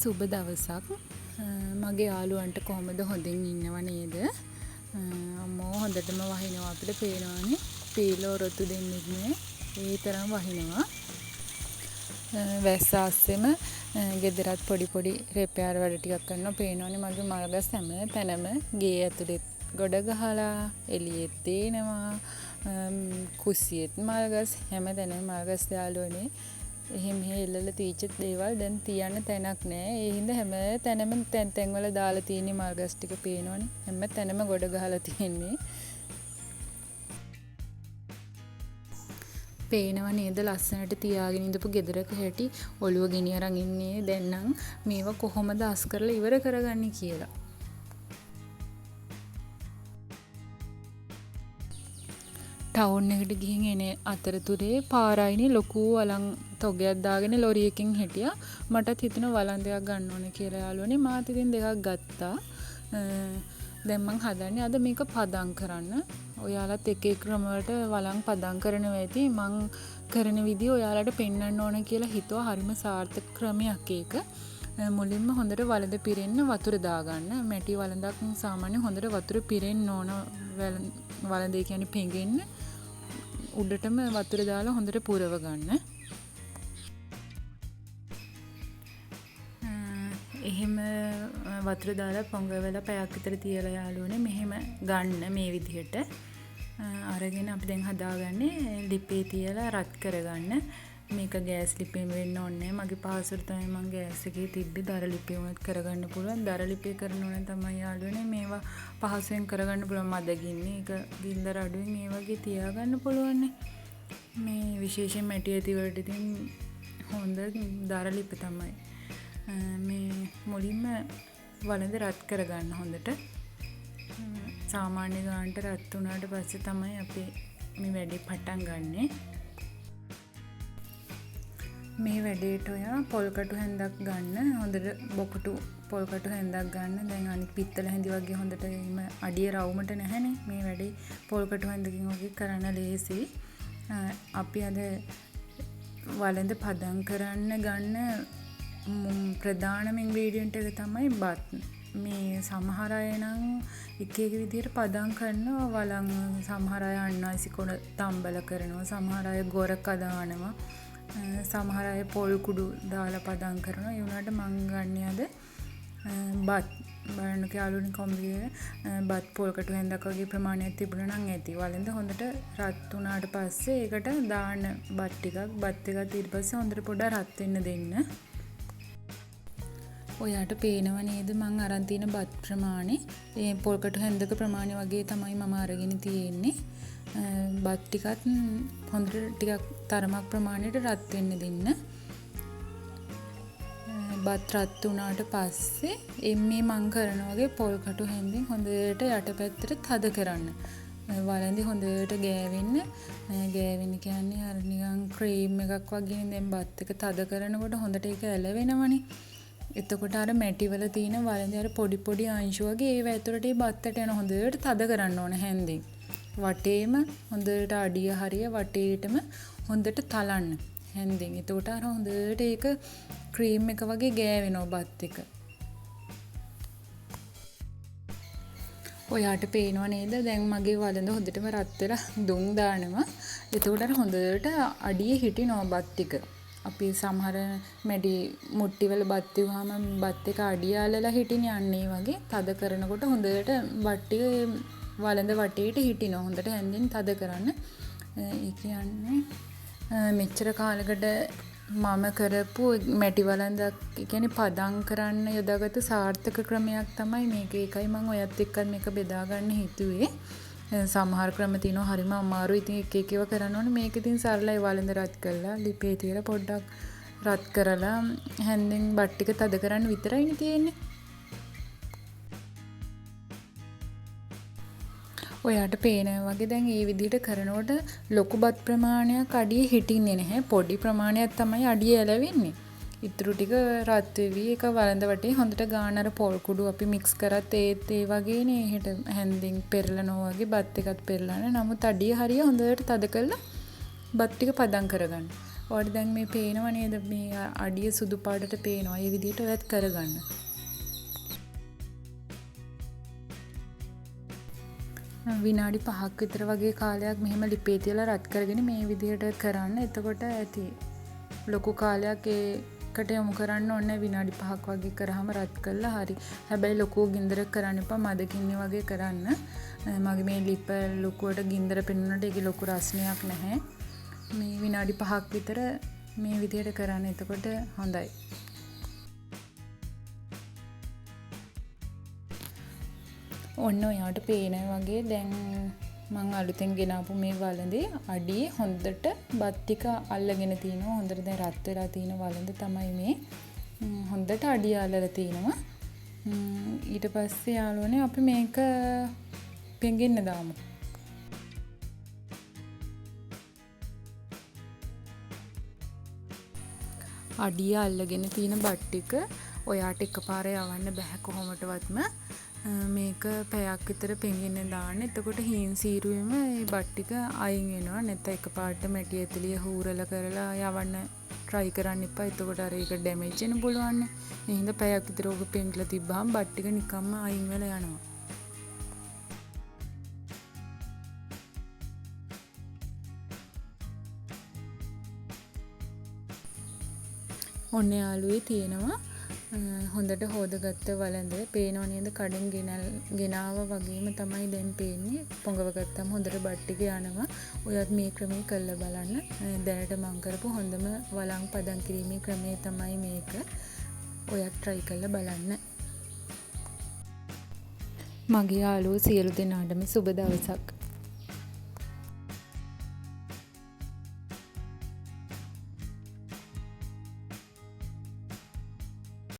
සුබ දවසක්. මගේ යාළුවන්ට කොහොමද හොඳින් ඉන්නව නේද? අම්මෝ හොඳටම වහිනවා අපිට පේනවානේ. පීලෝ රොතු දෙන්නෙත් නෑ. ඒ තරම් වහිනවා. වැස්ස ආස්සෙම ගෙදරත් පොඩි රෙපෙයාර් වැඩ ටිකක් කරනවා. පේනවානේ මගේ මල්ගස් හැම තැනම ගේ ඇතුලෙත් ගොඩ ගහලා එළියෙත් තේනවා. කුස්සියෙත් මල්ගස් හැම තැනම මල්ගස් යාළුවනේ. එහෙම එල්ලලා තීච්ච දේවල් දැන් තියන්න තැනක් නෑ. ඒ හින්දා හැම තැනම තැන් වල දාලා තියෙන මල්ගස් ටික පේනවනේ. හැම තැනම ගොඩ ගහලා තියෙන්නේ. පේනව නේද ලස්සනට තියාගෙන ඉඳපු ගෙදරක හැටි ඔළුව ගෙනි අරන් ඉන්නේ. දැන් නම් මේවා කොහොමද අස් කරලා ඉවර කරගන්නේ කියලා. ටවුන් එකට ගිහින් එන අතරතුරේ පාරයිනේ ලොකු වලං තොගයක් දාගෙන ලොරියකින් හිටියා. මටත් හිතුණා වලන් දෙකක් ගන්න ඕනේ කියලා යාළුවනේ. මාත් ඉතින් දෙකක් ගත්තා. දැන් මං හදන්නේ අද මේක පදම් කරන්න. ඔයාලත් එක ක්‍රම වලට වලං පදම් කරනවා ඇති. මං කරන විදිය ඔයාලට පෙන්වන්න ඕන කියලා හිතුවා. හරිම සාර්ථක ක්‍රමයක් ඒක. මුලින්ම හොඳට වලඳ පිරෙන්න වතුර දාගන්න. මැටි වලඳක් සාමාන්‍යයෙන් හොඳට වතුර පිරෙන්න ඕන. වලඳේ කියන්නේ පෙඟෙන්න. උඩටම වතුර දාලා හොඳට පුරව ගන්න. එහෙම වතුර දාලා පොඟවලා පැයක් විතර තියලා යාළුවනේ මෙහෙම ගන්න මේ විදිහට. අරගෙන අපි දැන් හදාගන්නේ ලිපේ තියලා රත් කරගන්න. මේක ගෑස් ලිපෙම වෙන්න ඕනේ. මගේ පාසල තමයි මම ගෑස් එකේ තිබ්බේ. දර ලිපේ වුණත් කරගන්න පුළුවන්. දර ලිපේ කරනවා නම් තමයි යාළුවනේ මේවා පහසුවෙන් කරගන්න පුළුවන්. මදගින්නේ ඒක ගින්දර අඩුවෙන් මේ වගේ තියාගන්න පුළුවන්. මේ විශේෂයෙන් මැටි ඇති වලට ඉතින් හොඳ දර ලිප තමයි. මේ මුලින්ම වලඳ රත් කරගන්න හොඳට. සාමාන්‍ය ගානට රත් වුණාට පස්සේ තමයි අපි මේ වැඩේ පටන් ගන්නෙ. මේ වැඩේට ඔයා පොල්කටු හැන්දක් ගන්න. හොඳට බොකටු පොල්කටු හැන්දක් ගන්න. දැන් අනිත් පිත්තල හැඳි වගේ හොඳට එහෙම අඩිය රවුමට නැහැනේ. මේ වැඩේ පොල්කටු හැන්දකින් වගේ කරන්න ලේසි. අපි අද වලඳ පදම් කරන්න ගන්න ප්‍රධානම ඉන්ග්‍රීඩියන්ට් එක තමයි බත්. මේ සමහර අය නම් එක විදිහට පදම් කරනවා. වලං සමහර අය අන්නාසි කොන තම්බල කරනවා. සමහර අය ගොරක දානවා. සමහර අය පොල් කුඩු දාලා පදම් කරනවා. ඒ වුණාට මං ගන්නේ අද බත්. බලන්න යාළුවනේ කොම්බියේ බත් පොල්කටු හැන්දක් වගේ ප්‍රමාණයක් තිබුණා නම් ඇති. වලඳ හොඳට රත් වුණාට පස්සේ ඒකට දාන්න බත් ටිකක්. බත් එකත් ඊට පස්සේ හොඳට පොඩ්ඩක් රත් වෙන්න දෙන්න. ඔයාට පේනව නේද මං අරන් තියෙන බත් ප්‍රමාණය. ඒ පොල්කටු හැන්දක ප්‍රමාණය වගේ තමයි මම අරගෙන තියෙන්නේ. බත් ටිකත් හොඳට ටිකක් තරමක් ප්‍රමාණයට රත් වෙන්න දෙන්න. බත් රත් වුණාට පස්සේ මේ මං කරන වගේ පොල්කටු හැන්දෙන් හොඳට යටපැත්තට තද කරන්න. වලඳි හොඳට ගෑවෙන්න. ගෑවෙන්න කියන්නේ අර නිකන් ක්‍රීම් එකක් වගේ. දැන් බත් එක තද කරනකොට හොඳට ඒක ඇලවෙනවනේ. එතකොට අර මැටි වල තියෙන වලඳි අර පොඩි අංශු වගේ ඒව ඇතුළට ඒ බත්තට යන හොඳට තද කරන්න ඕන හැන්දෙන්. වටේම හොඳට අඩිය හරිය වටේටම හොඳට තලන්න හැන්දෙන්. එතකොට අර හොඳට ඒක ක්‍රීම් එක වගේ ගෑවෙනවා බත් එක. ඔයාට පේනව නේද? දැන් මගේ වලඳ හොඳටම රත් වෙලා දුම් දානවා. එතකොට අර හොඳට අඩිය හිටිනවා බත් ටික. අපි සමහර මැඩි මුට්ටි වල බත් තියුවාම බත් එක අඩිය අල්ලලා හිටින්නේ අන්නේ වගේ. තද කරනකොට හොඳට බත් ටික වලඳ වටේට හිටිනවා. හොඳට හැන්දෙන් තද කරන්න. ඒ කියන්නේ මෙච්චර කාලෙකට මම කරපු මැටි වලඳක් කියන්නේ පදම් කරන්න යොදාගත්තු සාර්ථක ක්‍රමයක් තමයි මේක. ඒකයි මම ඔයත් එක්ක මේක බෙදා ගන්න හිතුවේ. සමහර ක්‍රම තියෙනවා හරිම අමාරුයි. ඉතින් එක ඒවා කරන්න ඕනේ. මේක ඉතින් සරලයි. වලඳ රත් කරලා ලිපේ තියලා පොඩ්ඩක් රත් කරලා හැන්දෙන් බත් ටික තද කරන්න විතරයිනේ තියෙන්නේ. ඔයාට පේනවා වගේ දැන් මේ විදිහට කරනකොට ලොකු බත් ප්‍රමාණයක් අඩිය හිටින්නේ නැහැ. පොඩි ප්‍රමාණයක් තමයි අඩිය ඇලවෙන්නේ. ඉතුරු ටික රත් වෙවි ඒක වලඳ වටේ හොඳට ගාන අර පොල් කුඩු අපි මික්ස් කරත් ඒත් ඒ වගේනේ හෙට හැන්දින් පෙරලනවා වගේ බත් එකත් පෙරලන. නමුත් අඩිය හරිය හොඳට තද කරලා බත් ටික පදම් කරගන්න. ඔයාලට දැන් මේ පේනව නේද? මේ අඩිය සුදු පාටට පේනවා. ඒ විදිහට ඔයත් කරගන්න. විනාඩි 5ක් විතර වගේ කාලයක් මෙහෙම ලිපේ තියලා රත් කරගෙන මේ විදිහට කරන්න. එතකොට ඇති ලොකු කාලයක් ඒකට යොමු කරන්න ඕනේ. විනාඩි 5ක් වගේ කරාම රත් කළා හරි. හැබැයි ලොකු ගින්දරක් කරන්න එපා. මදකින්නේ වගේ කරන්න. මගේ මේ ලිප ලොකුවට ගින්දර පෙන්වන්නට ඒකේ ලොකු රසණයක් නැහැ. මේ විනාඩි 5ක් විතර මේ විදිහට කරන්න. එතකොට හොඳයි. ඔන්න ඔයාට පේනවා වගේ දැන් මම අලුතෙන් ගෙනාපු මේ වළඳේ අඩියේ හොඳට බත් ටික අල්ලගෙන තිනවා. හොඳට දැන් රත් වෙලා තියෙන වළඳ තමයි මේ. හොඳට අඩිය අල්ලලා තිනවා. ඊට පස්සේ යාළුවනේ අපි මේක පෙඟෙන්න දාමු. අඩිය අල්ලගෙන තියෙන බත් ටික ඔයාට එකපාර යවන්න බෑ කොහොමටවත්ම. මේක පැයක් විතර පෙඟෙන්න දාන්න. එතකොට හීන් සීරුවෙම මේ බත් ටික අයින් වෙනවා. නැත්නම් එකපාරට මැටි ඇතුලිය හූරලා කරලා යවන්න try කරන්න එපා. එතකොට අර ඒක damage වෙන්න පුළුවන්. ඒ හින්දා පැයක් විතර ඔබ පෙඟලා තිබ්බහම බත් ටික නිකම්ම අයින් වෙලා යනවා. ඔන්න යාළුවේ තියෙනවා හොඳට හොදගත්ත වළඳ. පේනව නේද? කඩෙන් ගෙනාවා වගේම තමයි දැන් පේන්නේ. පොඟව ගත්තම හොඳට බත් ටික යනවා. ඔයත් මේ ක්‍රමයේ කරලා බලන්න. දැනට මම කරපු හොඳම වළං පදම් කිරීමේ ක්‍රමය තමයි මේක. ඔයත් try කරලා බලන්න. මගේ යාළුවෝ සියලු දෙනාටම සුබ දවසක්.